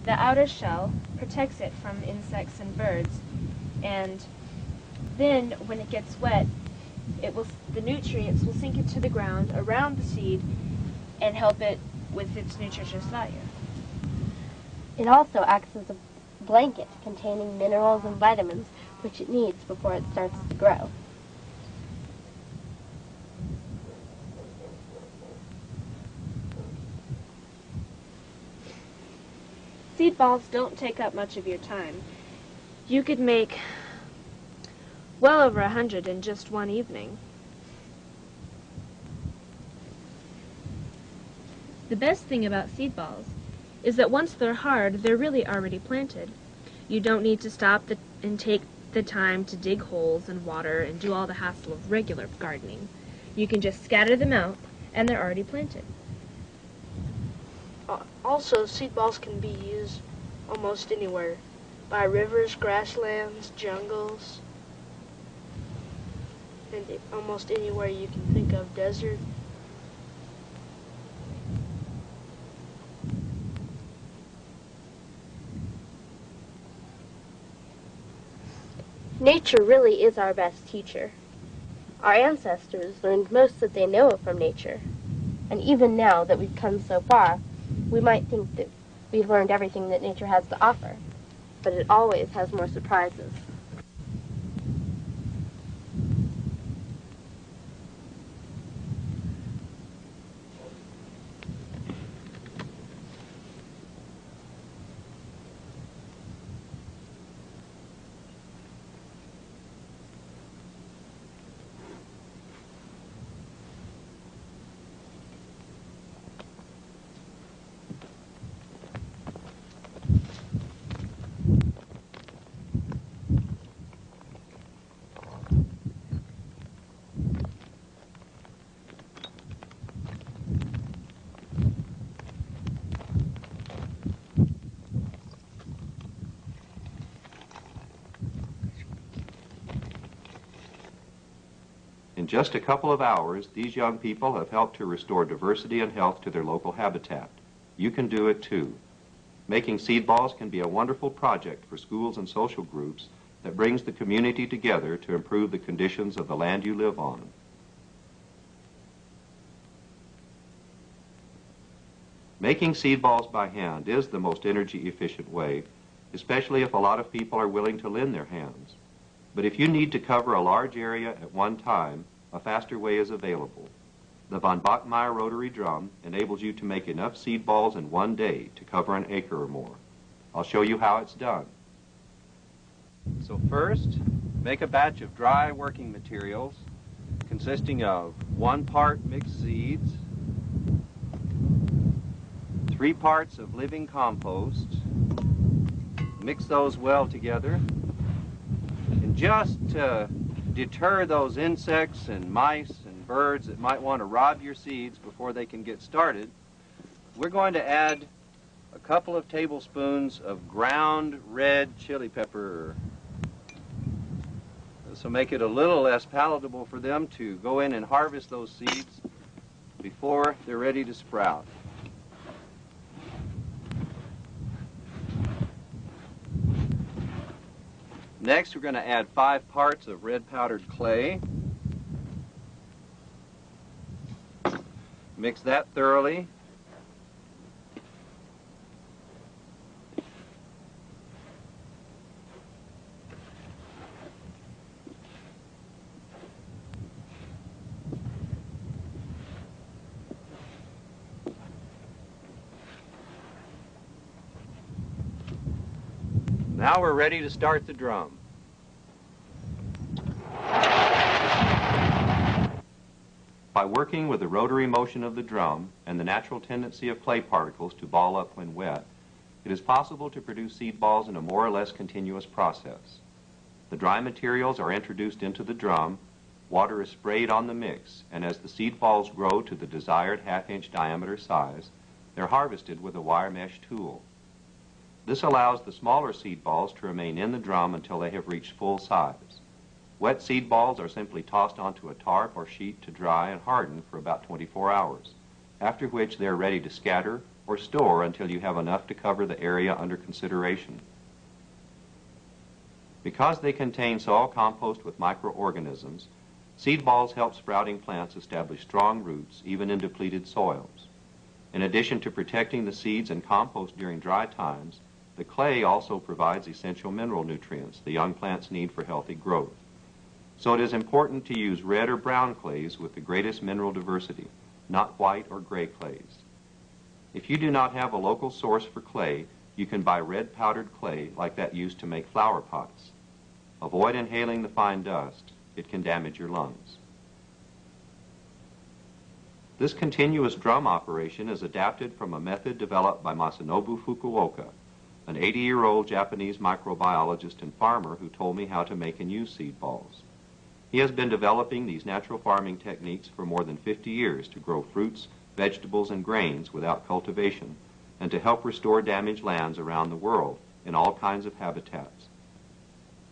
The outer shell protects it from insects and birds, and then when it gets wet, the nutrients will sink into the ground around the seed and help it with its nutritious value. It also acts as a blanket containing minerals and vitamins which it needs before it starts to grow. Seed balls don't take up much of your time. You could make well over 100 in just one evening. The best thing about seed balls is that once they're hard, they're really already planted. You don't need to stop and take the time to dig holes and water and do all the hassle of regular gardening. You can just scatter them out and they're already planted. Also, seed balls can be used almost anywhere, by rivers, grasslands, jungles, and almost anywhere you can think of, desert. Nature really is our best teacher. Our ancestors learned most that they know from nature, and even now that we've come so far, we might think that we've learned everything that nature has to offer, but it always has more surprises. In just a couple of hours, these young people have helped to restore diversity and health to their local habitat. You can do it too. Making seed balls can be a wonderful project for schools and social groups that brings the community together to improve the conditions of the land you live on. Making seed balls by hand is the most energy efficient way, especially if a lot of people are willing to lend their hands. But if you need to cover a large area at one time, a faster way is available. The von Bachmeier rotary drum enables you to make enough seed balls in one day to cover an acre or more. I'll show you how it's done. So first, make a batch of dry working materials consisting of 1 part mixed seeds, 3 parts of living compost. Mix those well together. And just to deter those insects and mice and birds that might want to rob your seeds before they can get started, we're going to add a couple of tablespoons of ground red chili pepper. This will make it a little less palatable for them to go in and harvest those seeds before they're ready to sprout. Next, we're going to add 5 parts of red powdered clay. Mix that thoroughly. Now we're ready to start the drum. By working with the rotary motion of the drum and the natural tendency of clay particles to ball up when wet, it is possible to produce seed balls in a more or less continuous process. The dry materials are introduced into the drum, water is sprayed on the mix, and as the seed balls grow to the desired half-inch diameter size, they're harvested with a wire mesh tool. This allows the smaller seed balls to remain in the drum until they have reached full size. Wet seed balls are simply tossed onto a tarp or sheet to dry and harden for about 24 hours, after which they are ready to scatter or store until you have enough to cover the area under consideration. Because they contain soil compost with microorganisms, seed balls help sprouting plants establish strong roots even in depleted soils. In addition to protecting the seeds and compost during dry times, the clay also provides essential mineral nutrients the young plants need for healthy growth. So it is important to use red or brown clays with the greatest mineral diversity, not white or gray clays. If you do not have a local source for clay, you can buy red powdered clay like that used to make flower pots. Avoid inhaling the fine dust. It can damage your lungs. This continuous drum operation is adapted from a method developed by Masanobu Fukuoka, an 80-year-old Japanese microbiologist and farmer who told me how to make and use seed balls. He has been developing these natural farming techniques for more than 50 years to grow fruits, vegetables, and grains without cultivation, and to help restore damaged lands around the world in all kinds of habitats.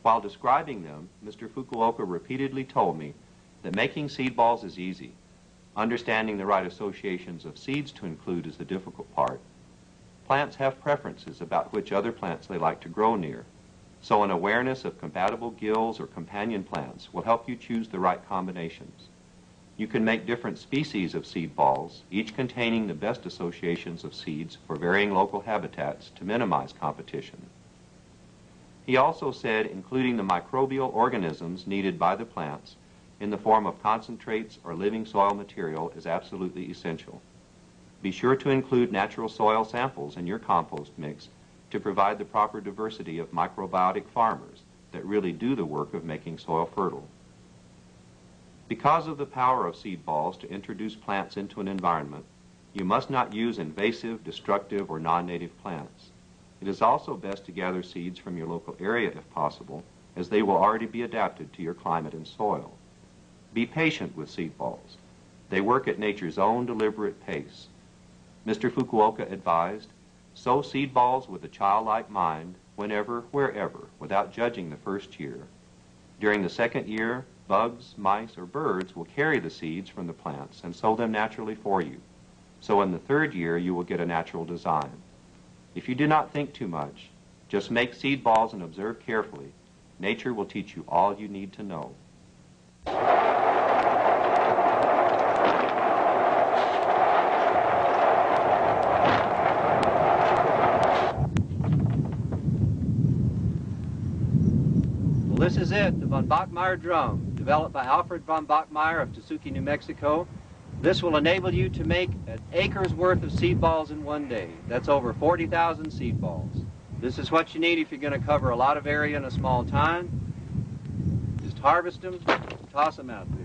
While describing them, Mr. Fukuoka repeatedly told me that making seed balls is easy. Understanding the right associations of seeds to include is the difficult part. Plants have preferences about which other plants they like to grow near, so an awareness of compatible gills or companion plants will help you choose the right combinations. You can make different species of seed balls, each containing the best associations of seeds for varying local habitats to minimize competition. He also said including the microbial organisms needed by the plants in the form of concentrates or living soil material is absolutely essential. Be sure to include natural soil samples in your compost mix to provide the proper diversity of microbiotic farmers that really do the work of making soil fertile. Because of the power of seed balls to introduce plants into an environment, you must not use invasive, destructive, or non-native plants. It is also best to gather seeds from your local area if possible, as they will already be adapted to your climate and soil. Be patient with seed balls. They work at nature's own deliberate pace. Mr. Fukuoka advised, sow seed balls with a childlike mind, whenever, wherever, without judging the first year. During the second year, bugs, mice, or birds will carry the seeds from the plants and sow them naturally for you. So in the third year, you will get a natural design. If you do not think too much, just make seed balls and observe carefully. Nature will teach you all you need to know. Well, this is it, the von Bachmeier drum, developed by Alfred von Bachmeier of Tesuque, New Mexico. This will enable you to make an acre's worth of seed balls in one day. That's over 40,000 seed balls. This is what you need if you're going to cover a lot of area in a small time. Just harvest them, toss them out there.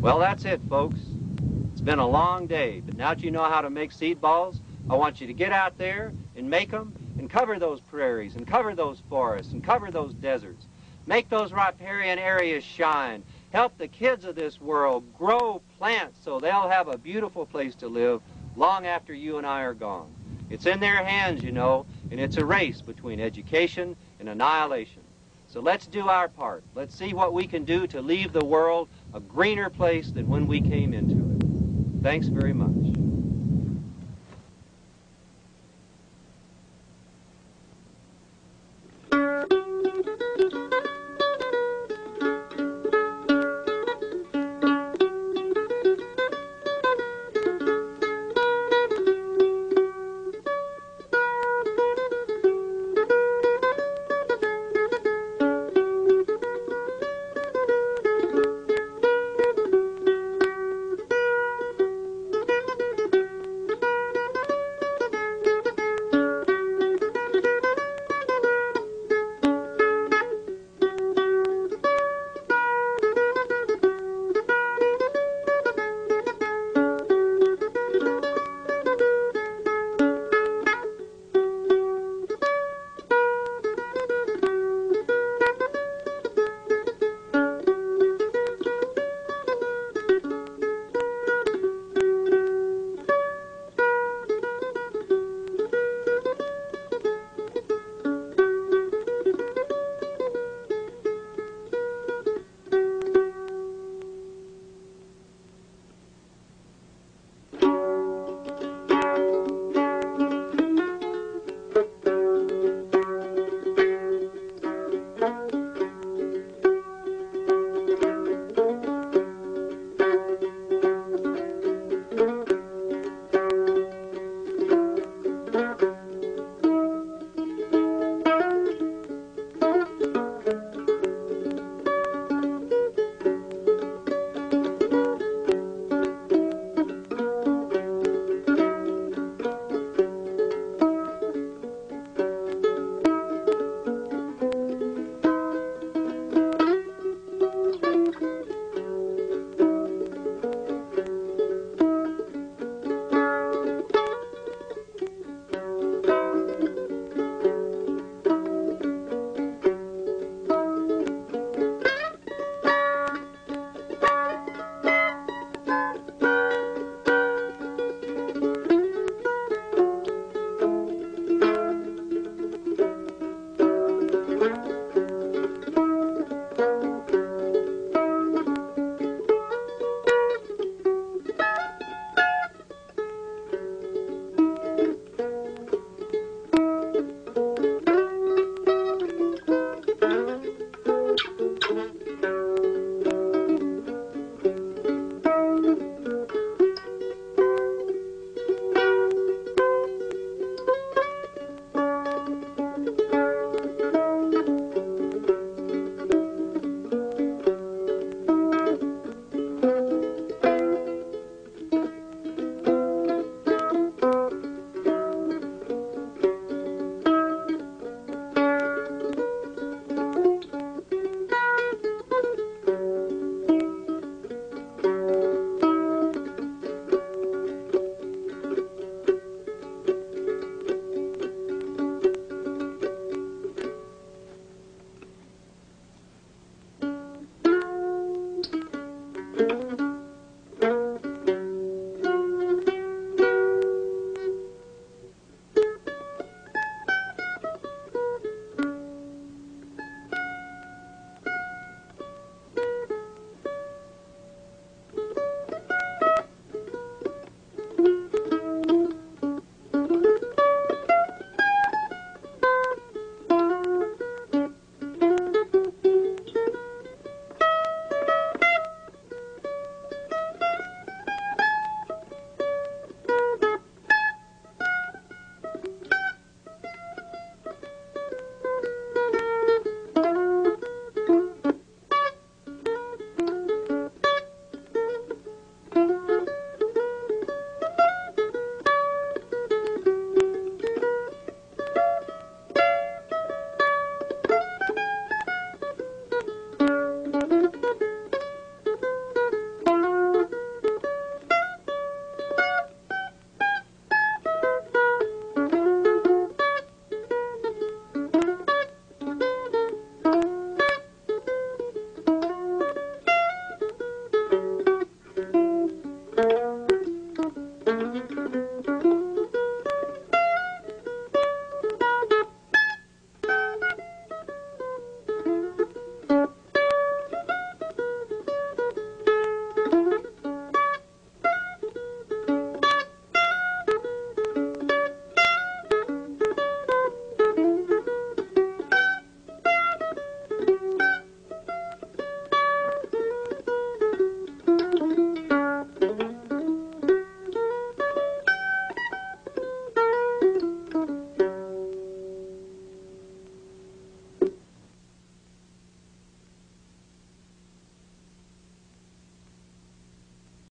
Well, that's it, folks. It's been a long day, but now that you know how to make seed balls, I want you to get out there and make them and cover those prairies and cover those forests and cover those deserts. Make those riparian areas shine. Help the kids of this world grow plants so they'll have a beautiful place to live long after you and I are gone. It's in their hands, you know, and it's a race between education and annihilation. So let's do our part. Let's see what we can do to leave the world a greener place than when we came into it. Thanks very much.